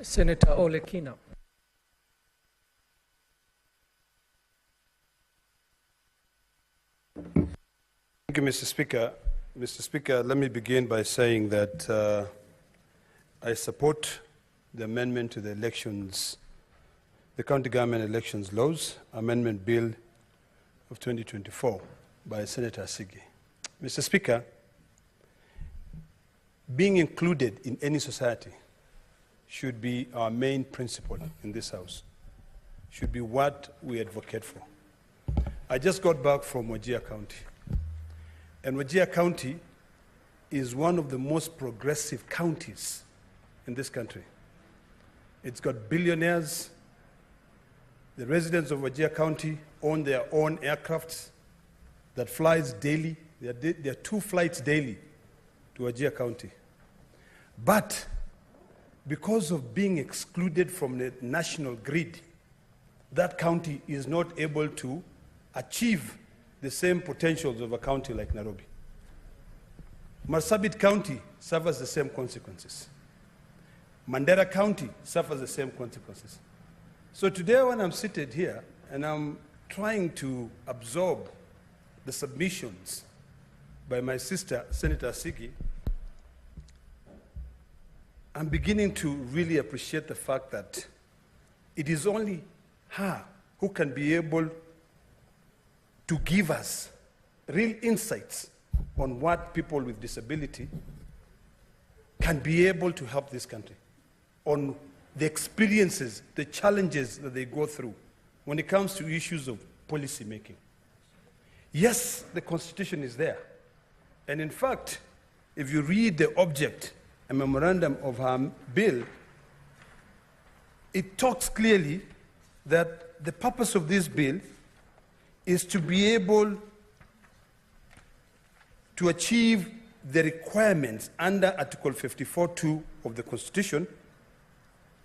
Senator Ole Kina. Thank you, Mr. Speaker. Mr. Speaker, let me begin by saying that I support the amendment to the elections, the County Government Elections Laws Amendment Bill of 2024 by Senator Asigi. Mr. Speaker, being included in any society should be our main principle in this House, should be what we advocate for. I just got back from Wajir County, and Wajir County is one of the most progressive counties in this country. It's got billionaires. The residents of Wajir County own their own aircrafts that flies daily. There are 2 flights daily to Wajir County. But because of being excluded from the national grid, that county is not able to achieve the same potentials of a county like Nairobi. Marsabit County suffers the same consequences. Mandera County suffers the same consequences. So today when I'm seated here and I'm trying to absorb the submissions by my sister, Senator Asigi, I'm beginning to really appreciate the fact that it is only her who can be able to give us real insights on what people with disability can be able to help this country, on the experiences, the challenges that they go through when it comes to issues of policy making. Yes, the Constitution is there. And in fact, if you read the object, a memorandum of her bill, it talks clearly that the purpose of this bill is to be able to achieve the requirements under Article 54(2) of the Constitution,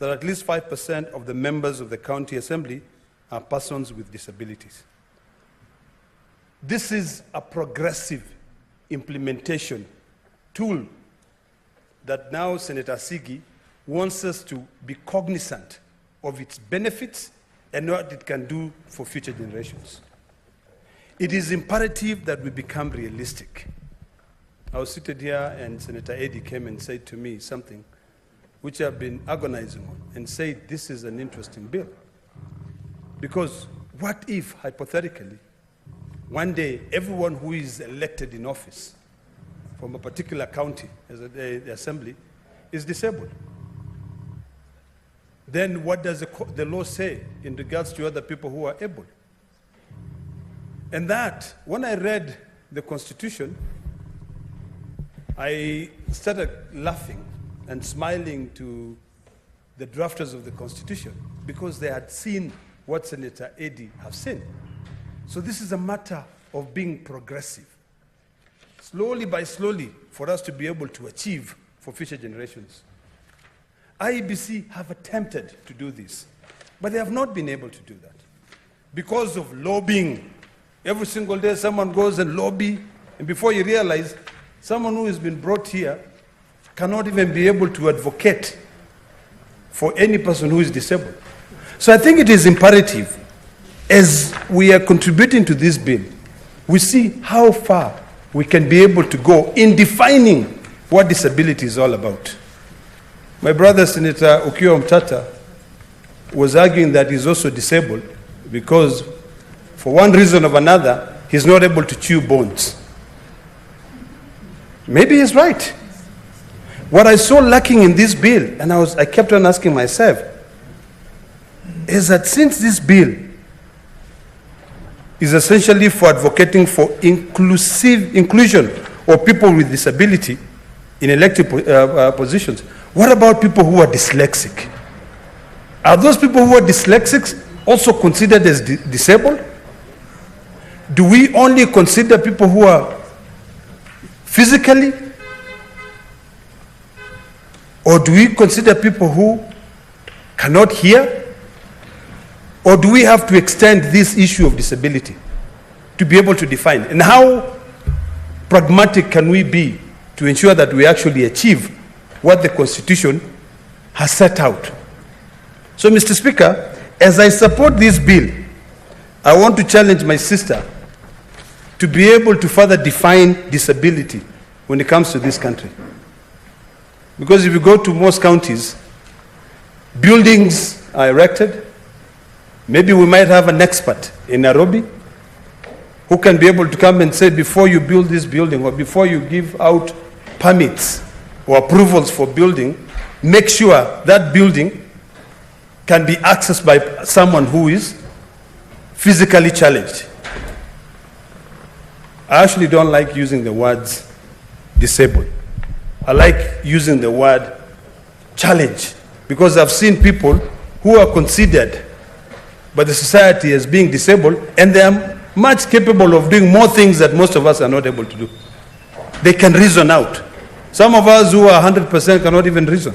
that at least 5% of the members of the County Assembly are persons with disabilities. This is a progressive implementation tool that now Senator Asigi wants us to be cognizant of its benefits and what it can do for future generations. It is imperative that we become realistic. I was seated here and Senator Eddie came and said to me something which I've been agonizing on and said this is an interesting bill. Because what if, hypothetically, one day everyone who is elected in office from a particular county, as the assembly, is disabled? Then what does the law say in regards to other people who are able? And that, when I read the Constitution, I started laughing and smiling to the drafters of the Constitution because they had seen what Senator Eddie have seen. So this is a matter of being progressive. Slowly by slowly, for us to be able to achieve for future generations. IEBC have attempted to do this, but they have not been able to do that because of lobbying. Every single day someone goes and lobby, and before you realize, someone who has been brought here cannot even be able to advocate for any person who is disabled. So I think it is imperative, as we are contributing to this bill, we see how far we can be able to go in defining what disability is all about. My brother, Senator Okiya Omtata, was arguing that he's also disabled because for one reason or another, he's not able to chew bones. Maybe he's right. What I saw lacking in this bill, and I kept on asking myself, is that since this bill is essentially for advocating for inclusion of people with disability in elected positions, what about people who are dyslexic? Are those people who are dyslexic also considered as disabled? Do we only consider people who are physically? Or do we consider people who cannot hear? Or do we have to extend this issue of disability to be able to define? And how pragmatic can we be to ensure that we actually achieve what the Constitution has set out So, Mr. Speaker, as I support this bill, I want to challenge my sister to be able to further define disability when it comes to this country. Because if you go to most counties, buildings are erected. Maybe we might have an expert in Nairobi who can be able to come and say, before you build this building or before you give out permits or approvals for building, make sure that building can be accessed by someone who is physically challenged. I actually don't like using the words disabled. I like using the word challenge, because I've seen people who are considered by the society as being disabled, and they are much capable of doing more things that most of us are not able to do. They can reason out. Some of us who are 100% cannot even reason.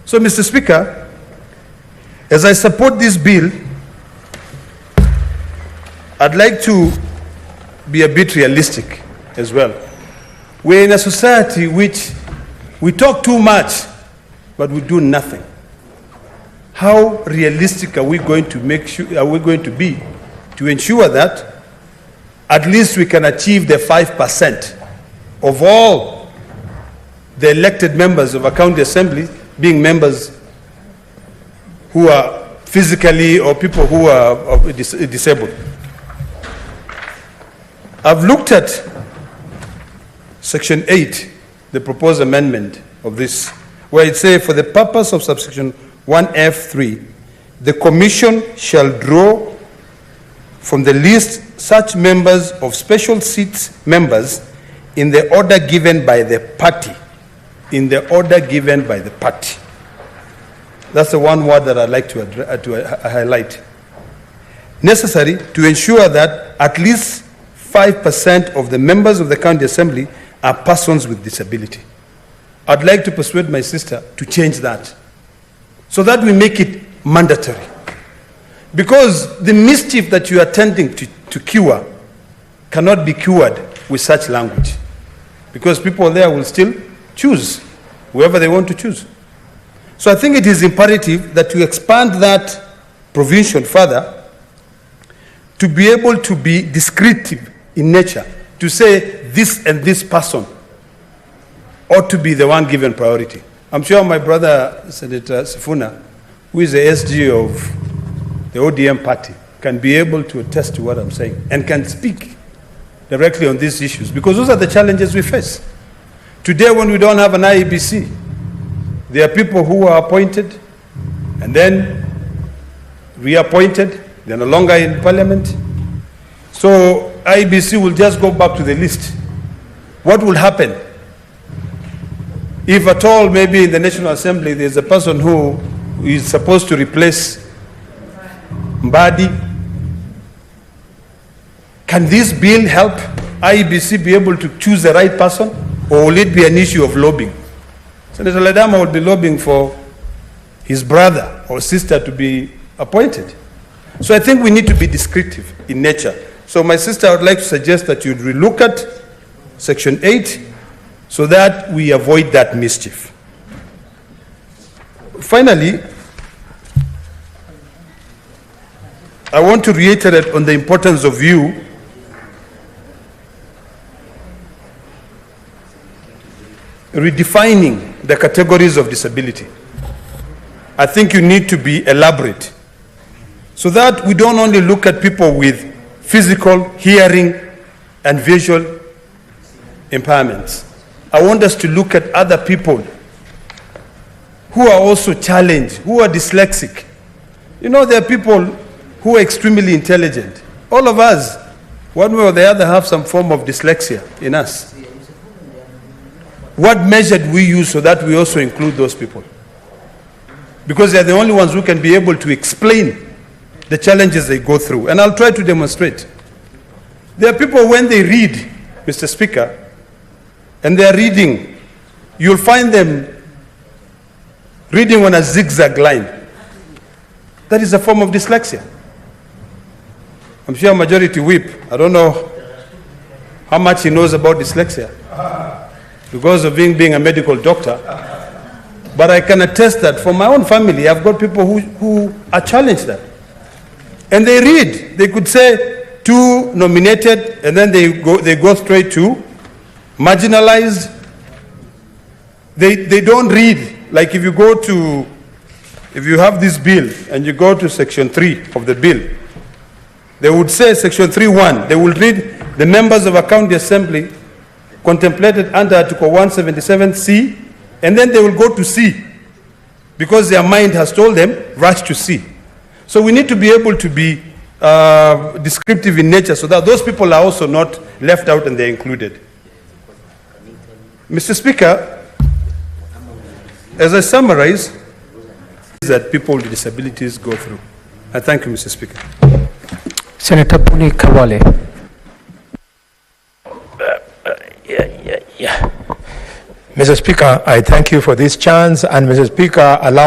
So, Mr. Speaker, as I support this bill, I'd like to be a bit realistic as well. We're in a society which we talk too much, but we do nothing. How realistic are we going to be to ensure that at least we can achieve the 5% of all the elected members of a county assembly being members who are physically or people who are disabled? I've looked at Section 8, the proposed amendment of this, where it says, for the purpose of subsection 1F3, the Commission shall draw from the list such members of special seats members in the order given by the party. In the order given by the party. That's the one word that I'd like to highlight. Necessary to ensure that at least 5% of the members of the county assembly are persons with disability. I'd like to persuade my sister to change that so that we make it mandatory. Because the mischief that you are tending to cure cannot be cured with such language. Because people there will still choose whoever they want to choose. So I think it is imperative that you expand that provision further to be able to be descriptive in nature, to say this and this person ought to be the one given priority. I'm sure my brother, Senator Sifuna, who is the SG of the ODM party, can be able to attest to what I'm saying and can speak directly on these issues, because those are the challenges we face. Today, when we don't have an IEBC, there are people who are appointed and then reappointed. They're no longer in parliament. So IEBC will just go back to the list. What will happen if at all maybe in the National Assembly there's a person who is supposed to replace Mbadi? Can this bill help IEBC be able to choose the right person, or will it be an issue of lobbying? Senator Ledama will be lobbying for his brother or sister to be appointed. So I think we need to be descriptive in nature. So my sister, I would like to suggest that you'd relook at Section 8 so that we avoid that mischief. Finally, I want to reiterate on the importance of you redefining the categories of disability. I think you need to be elaborate so that we don't only look at people with physical, hearing, and visual impairments. I want us to look at other people who are also challenged, who are dyslexic. You know, there are people who are extremely intelligent. All of us, one way or the other, have some form of dyslexia in us. What measure do we use so that we also include those people? Because they're the only ones who can be able to explain the challenges they go through. And I'll try to demonstrate. There are people, when they read, Mr. Speaker, and they're reading, you'll find them reading on a zigzag line. That is a form of dyslexia. I'm sure Majority Whip, I don't know how much he knows about dyslexia because of being a medical doctor. But I can attest that for my own family, I've got people who are challenged that. And they read. They could say 2 nominated, and then they go straight to marginalized. They don't read. Like if you have this bill and you go to section 3 of the bill, they would say section 3(1). They will read the members of a county assembly contemplated under Article 177C, and then they will go to C, because their mind has told them, rush to C. So we need to be able to be descriptive in nature so that those people are also not left out and they're included. Mr. Speaker, as I summarize, that people with disabilities go through. I thank you, Mr. Speaker. Senator Buni Kawale. Mr. Speaker, I thank you for this chance, and Mr. Speaker, allow